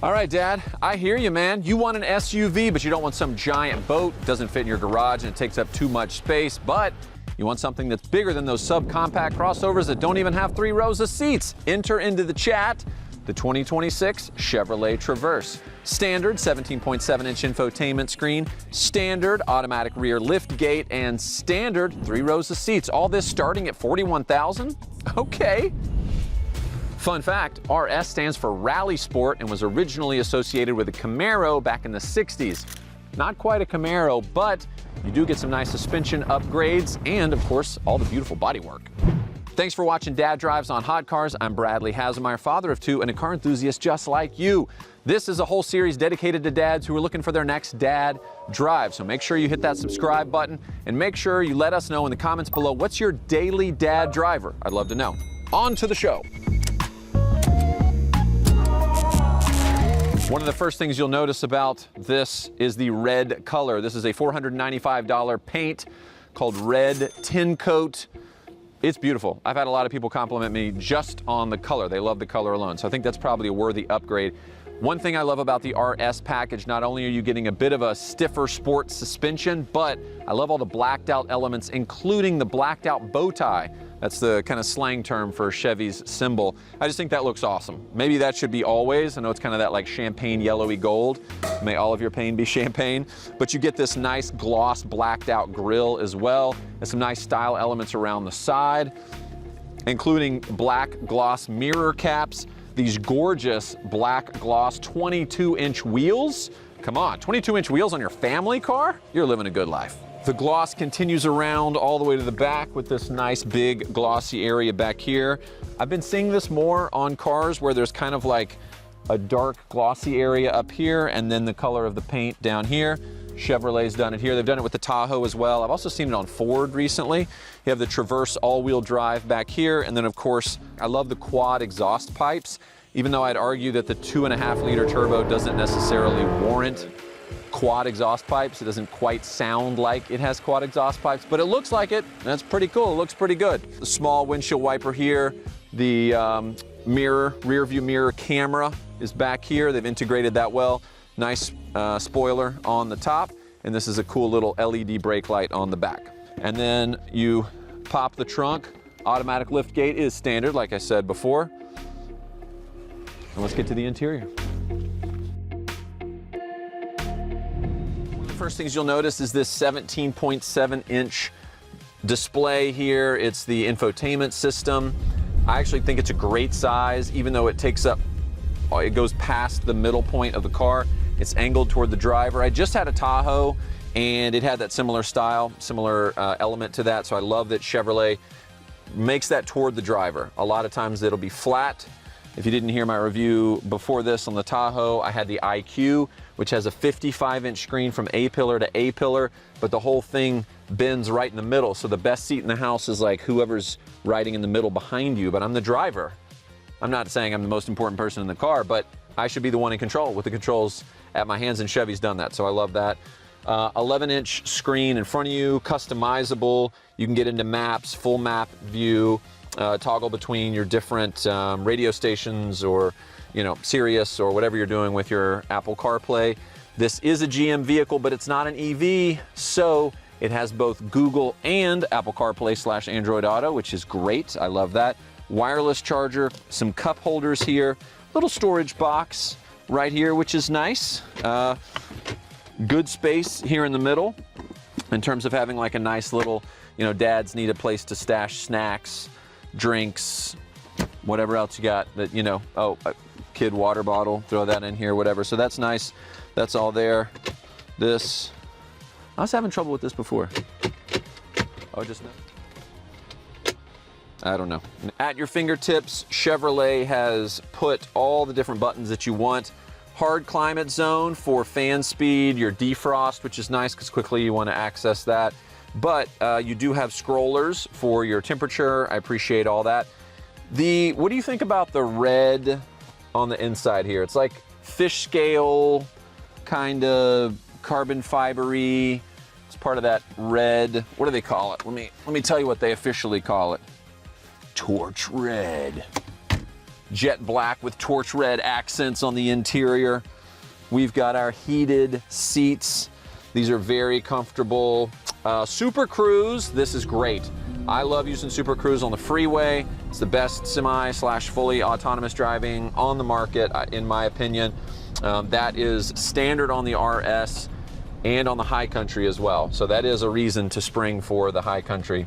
All right, Dad, I hear you, man. You want an SUV, but you don't want some giant boat. It doesn't fit in your garage and it takes up too much space, but you want something that's bigger than those subcompact crossovers that don't even have 3 rows of seats. Enter into the chat the 2026 Chevrolet Traverse. Standard 17.7-inch infotainment screen, standard automatic rear lift gate, and standard 3 rows of seats. All this starting at $41,000? Okay. Fun fact, RS stands for Rally Sport and was originally associated with a Camaro back in the 60s. Not quite a Camaro, but you do get some nice suspension upgrades and, of course, all the beautiful bodywork. Thanks for watching Dad Drives on Hot Cars. I'm Bradley Hasemeyer, father of 2 and a car enthusiast just like you. This is a whole series dedicated to dads who are looking for their next dad drive. So make sure you hit that subscribe button and make sure you let us know in the comments below, what's your daily dad driver? I'd love to know. On to the show. One of the first things you'll notice about this is the red color. This is a $495 paint called Red Tin Coat. It's beautiful. I've had a lot of people compliment me just on the color. They love the color alone. So I think that's probably a worthy upgrade. One thing I love about the RS package, not only are you getting a bit of a stiffer sport suspension, but I love all the blacked out elements, including the blacked out bow tie. That's the kind of slang term for Chevy's symbol. I just think that looks awesome. Maybe that should be always. I know it's kind of that like champagne yellowy gold. May all of your pain be champagne. But you get this nice gloss blacked out grille as well. And some nice style elements around the side, including black gloss mirror caps. These gorgeous black gloss 22-inch wheels. Come on, 22-inch wheels on your family car? You're living a good life. The gloss continues around all the way to the back with this nice big glossy area back here. I've been seeing this more on cars where there's kind of like a dark glossy area up here and then the color of the paint down here. Chevrolet's done it here. They've done it with the Tahoe as well. I've also seen it on Ford recently. You have the Traverse all-wheel drive back here. And then of course, I love the quad exhaust pipes, even though I'd argue that the 2.5-liter turbo doesn't necessarily warrant quad exhaust pipes. It doesn't quite sound like it has quad exhaust pipes, but it looks like it. That's pretty cool. It looks pretty good. The small windshield wiper here, the rear view mirror camera is back here. They've integrated that well. Nice spoiler on the top, and this is a cool little LED brake light on the back. And then you pop the trunk. Automatic lift gate is standard, like I said before. And let's get to the interior. First things you'll notice is this 17.7-inch display here. It's the infotainment system. I actually think it's a great size, even though it goes past the middle point of the car. It's angled toward the driver. I just had a Tahoe and it had that similar style, similar element to that. So I love that Chevrolet makes that toward the driver. A lot of times it'll be flat. If you didn't hear my review before this on the Tahoe, I had the IQ, which has a 55-inch screen from A-pillar to A-pillar, but the whole thing bends right in the middle. So the best seat in the house is like whoever's riding in the middle behind you, but I'm the driver. I'm not saying I'm the most important person in the car, but I should be the one in control with the controls at my hands, and Chevy's done that, so I love that. 11-inch screen in front of you, customizable. You can get into maps, full map view, toggle between your different radio stations or, you know, Sirius or whatever you're doing with your Apple CarPlay. This is a GM vehicle, but it's not an EV, so it has both Google and Apple CarPlay / Android Auto, which is great. I love that. Wireless charger, some cup holders here, little storage box right here, which is nice. Good space here in the middle in terms of having like a nice little, you know, dads need a place to stash snacks, drinks, whatever else you got that, you know, oh, a kid water bottle, throw that in here, whatever. So that's nice. That's all there. This, I was having trouble with this before. Oh, just now? I don't know. At your fingertips, Chevrolet has put all the different buttons that you want. Hard climate zone for fan speed, your defrost, which is nice because quickly you want to access that. But you do have scrollers for your temperature. I appreciate all that. What do you think about the red on the inside here? It's like fish scale, kind of carbon fibery. It's part of that red. What do they call it? Let me tell you what they officially call it. Torch red. jet black with torch red accents on the interior. We've got our heated seats. These are very comfortable. Super Cruise, this is great. I love using Super Cruise on the freeway. It's the best semi/fully autonomous driving on the market, in my opinion. That is standard on the RS and on the High Country as well. So that is a reason to spring for the High Country,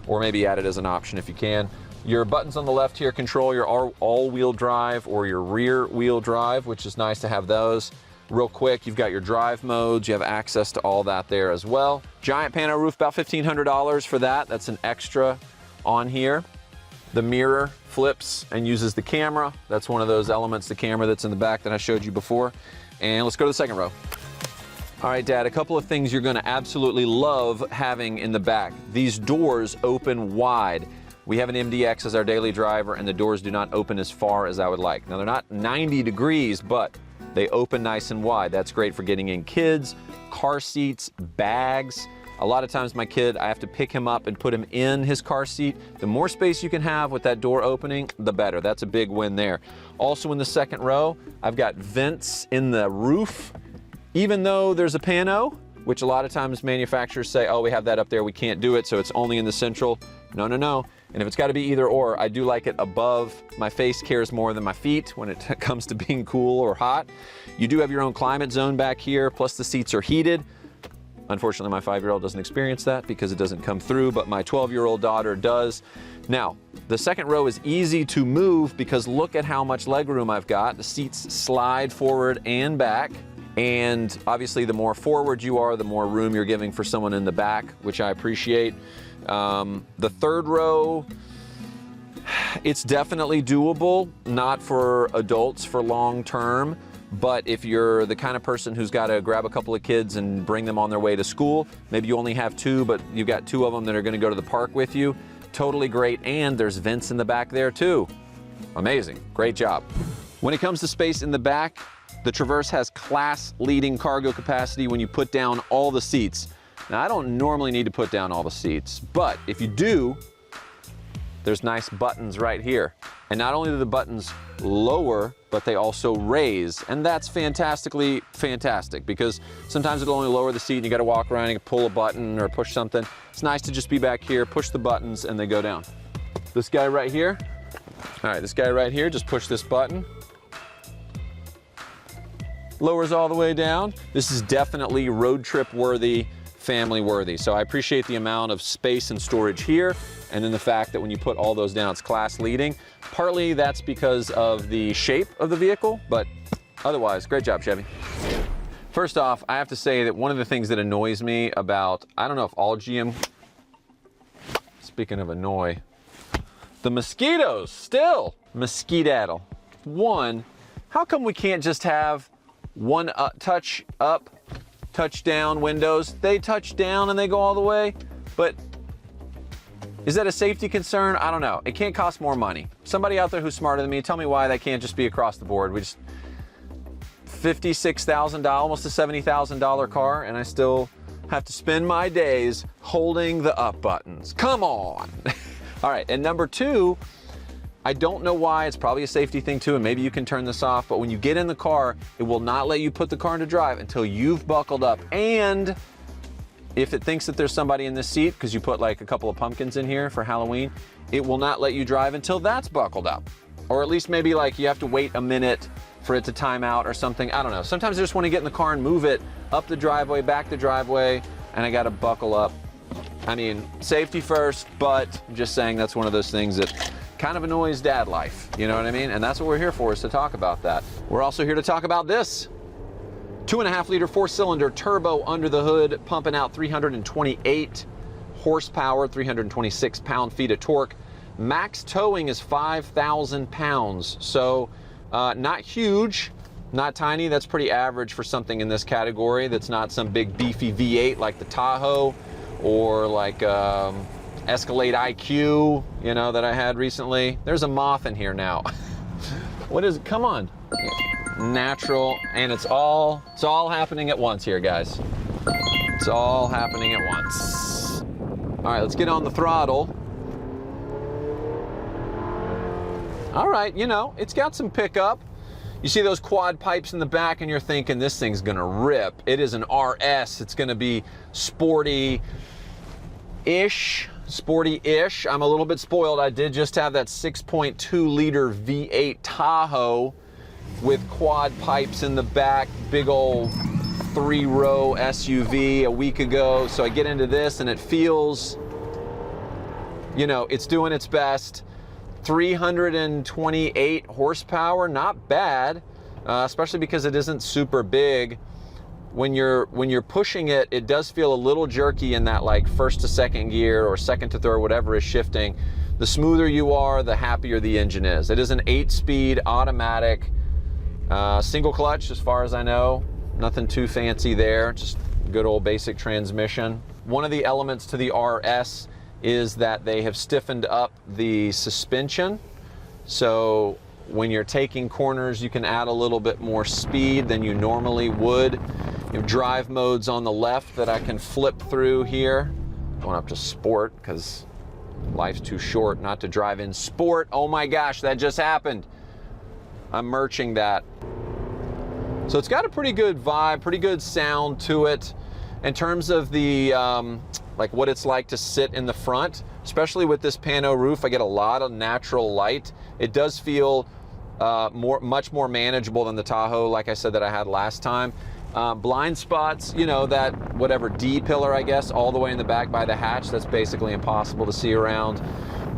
or maybe add it as an option if you can. Your buttons on the left here control your all-wheel drive or your rear-wheel drive, which is nice to have those. Real quick, you've got your drive modes. You have access to all that there as well. Giant pano roof, about $1,500 for that. That's an extra on here. The mirror flips and uses the camera. That's one of those elements, the camera that's in the back that I showed you before. And let's go to the second row. All right, Dad, a couple of things you're gonna absolutely love having in the back. These doors open wide. We have an MDX as our daily driver, and the doors do not open as far as I would like. Now, they're not 90 degrees, but they open nice and wide. That's great for getting in kids, car seats, bags. A lot of times my kid, I have to pick him up and put him in his car seat. The more space you can have with that door opening, the better. That's a big win there. Also in the second row, I've got vents in the roof. Even though there's a pano, which a lot of times manufacturers say, oh, we have that up there, we can't do it, so it's only in the central. No, no, no. And if it's got to be either or, I do like it above. My face cares more than my feet when it comes to being cool or hot. You do have your own climate zone back here, plus the seats are heated. Unfortunately, my 5-year-old doesn't experience that because it doesn't come through, but my 12-year-old daughter does. Now, the second row is easy to move because look at how much legroom I've got. The seats slide forward and back. And obviously, the more forward you are, the more room you're giving for someone in the back, which I appreciate. The third row, it's definitely doable, not for adults for long term, but if you're the kind of person who's got to grab a couple of kids and bring them on their way to school, maybe you only have 2, but you've got 2 of them that are going to go to the park with you, totally great. And there's vents in the back there too. Amazing, great job. When it comes to space in the back, the Traverse has class-leading cargo capacity when you put down all the seats. Now, I don't normally need to put down all the seats, but if you do, there's nice buttons right here. And not only do the buttons lower, but they also raise. And that's fantastically fantastic because sometimes it'll only lower the seat and you gotta walk around and pull a button or push something. It's nice to just be back here, push the buttons, and they go down. This guy right here, all right, this guy right here, just push this button. Lowers all the way down. This is definitely road trip worthy, family worthy. So I appreciate the amount of space and storage here, and then the fact that when you put all those down, it's class leading. Partly that's because of the shape of the vehicle, but otherwise, great job, Chevy. First off, I have to say that one of the things that annoys me about, I don't know if all GM, speaking of annoy, the mosquitoes, still, mosquito-daddle. One, how come we can't just have one touch up, touch down windows? They touch down and they go all the way, but is that a safety concern? I don't know. It can't cost more money. Somebody out there who's smarter than me, tell me why that can't just be across the board. We just, $56,000, almost a $70,000 car, and I still have to spend my days holding the up buttons. Come on. All right, and number 2, I don't know why, it's probably a safety thing too, and maybe you can turn this off, but when you get in the car, it will not let you put the car into drive until you've buckled up. And if it thinks that there's somebody in this seat, because you put like a couple of pumpkins in here for Halloween, it will not let you drive until that's buckled up. Or at least maybe like you have to wait a minute for it to time out or something. I don't know. Sometimes I just want to get in the car and move it up the driveway, back the driveway, and I got to buckle up. I mean, safety first, but I'm just saying that's one of those things that kind of annoys dad life, you know what I mean? And that's what we're here for, is to talk about that. We're also here to talk about this. 2.5-liter 4-cylinder turbo under the hood, pumping out 328 horsepower, 326 pound-feet of torque. Max towing is 5,000 pounds. So not huge, not tiny. That's pretty average for something in this category. That's not some big beefy V8 like the Tahoe or like Escalade IQ, you know, that I had recently. There's a moth in here now. What is it? Come on. Natural, and it's all happening at once here, guys. It's all happening at once. All right, let's get on the throttle. All right, you know, it's got some pickup. You see those quad pipes in the back and you're thinking this thing's gonna rip. It is an RS, it's gonna be sporty-ish. I'm a little bit spoiled. I did just have that 6.2 liter V8 Tahoe with quad pipes in the back, big old 3-row SUV a week ago. So I get into this and it feels, you know, it's doing its best. 328 horsepower, not bad, especially because it isn't super big. When you're pushing it, it does feel a little jerky in that like first to second gear or second to third, whatever is shifting. The smoother you are, the happier the engine is. It is an 8-speed automatic, single clutch as far as I know. Nothing too fancy there, just good old basic transmission. One of the elements to the RS is that they have stiffened up the suspension. So when you're taking corners, you can add a little bit more speed than you normally would. You have drive modes on the left that I can flip through here. Going up to sport because life's too short not to drive in sport. Oh my gosh, that just happened. I'm merching that. So it's got a pretty good vibe, pretty good sound to it. In terms of the, like what it's like to sit in the front, especially with this pano roof, I get a lot of natural light. It does feel much more manageable than the Tahoe, like I said, that I had last time. Blind spots, you know, that whatever D pillar, I guess, all the way in the back by the hatch, that's basically impossible to see around.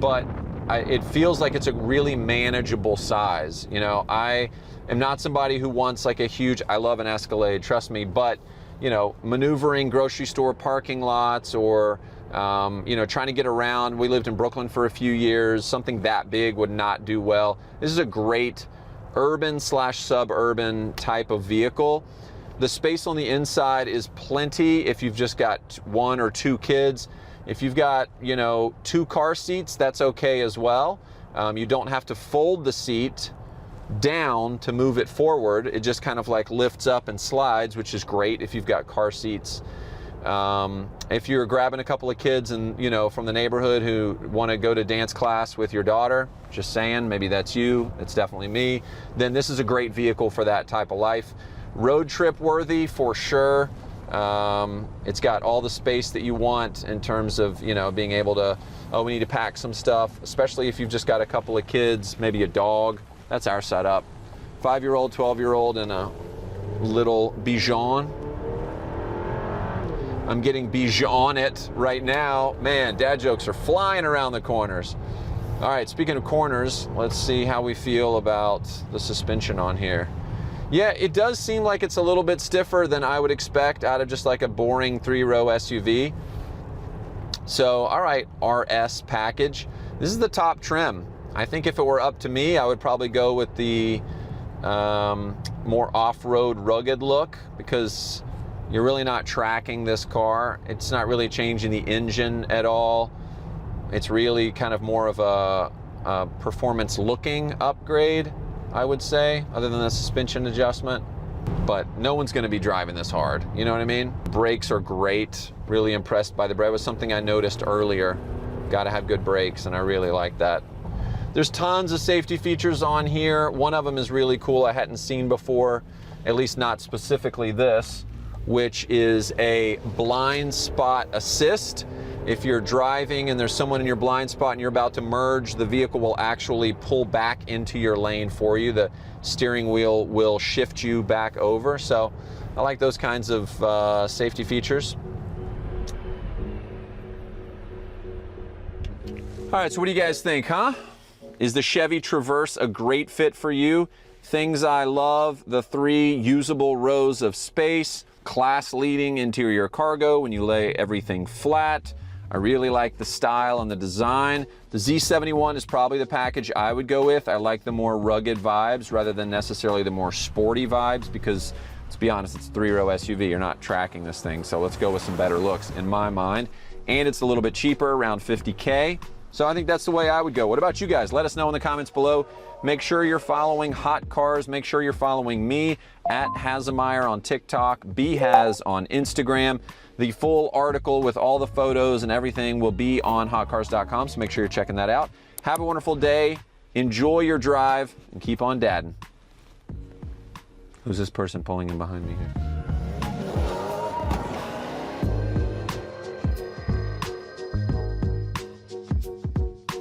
But it feels like it's a really manageable size. You know, I am not somebody who wants like a huge, I love an Escalade, trust me, but you know, maneuvering grocery store parking lots or, you know, trying to get around. We lived in Brooklyn for a few years. Something that big would not do well. This is a great urban/suburban type of vehicle. The space on the inside is plenty if you've just got 1 or 2 kids. If you've got, you know, 2 car seats, that's okay as well. You don't have to fold the seat down to move it forward. It just kind of like lifts up and slides, which is great if you've got car seats. If you're grabbing a couple of kids and, you know, from the neighborhood who want to go to dance class with your daughter, just saying, maybe that's you, it's definitely me, then this is a great vehicle for that type of life. Road trip worthy for sure. It's got all the space that you want in terms of, you know, being able to, oh, we need to pack some stuff, especially if you've just got a couple of kids, maybe a dog. That's our setup. 5-year-old, 12-year-old, and a little Bichon. I'm getting Bichon it right now. Man, dad jokes are flying around the corners. All right, speaking of corners, let's see how we feel about the suspension on here. Yeah, it does seem like it's a little bit stiffer than I would expect out of just like a boring 3-row SUV. So, all right, RS package. This is the top trim. I think if it were up to me, I would probably go with the more off-road rugged look because you're really not tracking this car. It's not really changing the engine at all. It's really kind of more of a performance looking upgrade, I would say, other than the suspension adjustment. But no one's gonna be driving this hard, you know what I mean? Brakes are great, really impressed by the brake. It was something I noticed earlier. Gotta have good brakes, and I really like that. There's tons of safety features on here. One of them is really cool I hadn't seen before, at least not specifically this, which is a blind spot assist. If you're driving and there's someone in your blind spot and you're about to merge, the vehicle will actually pull back into your lane for you. The steering wheel will shift you back over. So I like those kinds of safety features. All right, so what do you guys think, huh? Is the Chevy Traverse a great fit for you? Things I love, the 3 usable rows of space, class-leading interior cargo when you lay everything flat. I really like the style and the design. The Z71 is probably the package I would go with. I like the more rugged vibes rather than necessarily the more sporty vibes because, let's be honest, it's a 3-row SUV. You're not tracking this thing, so let's go with some better looks in my mind. And it's a little bit cheaper, around $50K. So I think that's the way I would go. What about you guys? Let us know in the comments below. Make sure you're following Hot Cars. Make sure you're following me at Hazemeyer on TikTok, BHaz on Instagram. The full article with all the photos and everything will be on hotcars.com, so make sure you're checking that out. Have a wonderful day. Enjoy your drive and keep on dadding. Who's this person pulling in behind me here?